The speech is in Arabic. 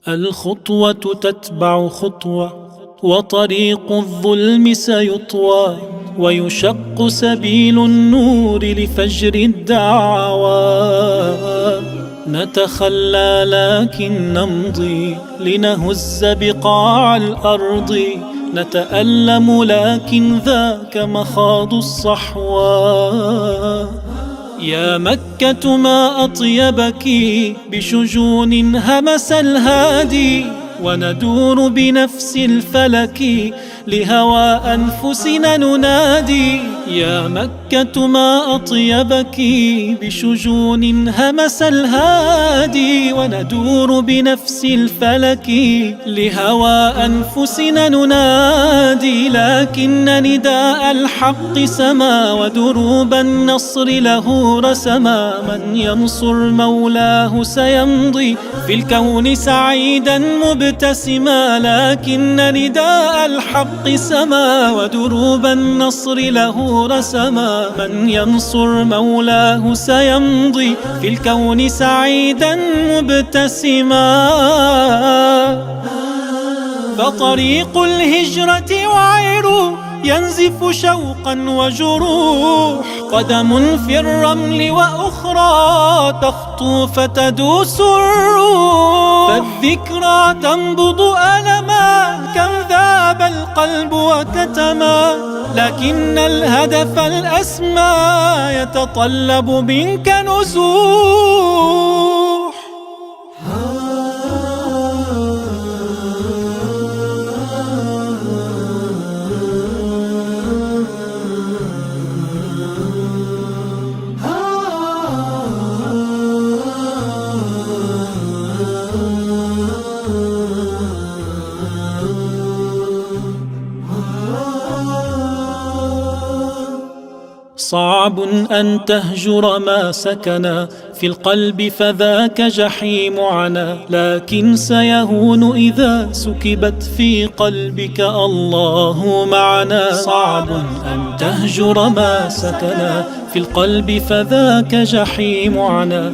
الخطوة تتبع خطوة، وطريق الظلم سيطوى، ويشق سبيل النور لفجر الدعوى. نتخلى لكن نمضي لنهز بقاع الأرض، نتألم لكن ذاك مخاض الصحوى. يا مكة ما أطيبك بشجون همس الهادي، وندور بنفس الفلك لهوى أنفسنا ننادي. يا مكة ما أطيبك بشجون همس الهادي، وندور بنفس الفلك لهوى أنفسنا ننادي. لكن نداء الحق سما، ودروب النصر له رسما. من ينصر مولاه سيمضي في الكون سعيدا مبتسما. لكن نداء الحق سما، ودروب النصر له رسما. من ينصر مولاه سيمضي في الكون سعيدا مبتسما. فطريق الهجرة وعر ينزف شوقا وجروح، قدم في الرمل وأخرى تخطو فتدوس الروح. فالذكرى تنبض ألما، كم ذاب القلب وكتما. لكن الهدف الأسمى يتطلب منك نزوح. صعب أن تهجر ما سكن في القلب، فذاك جحيم عنا. لكن سيهون إذا سكبت في قلبك الله معنا. صعب أن تهجر ما سكن في القلب، فذاك جحيم عنا.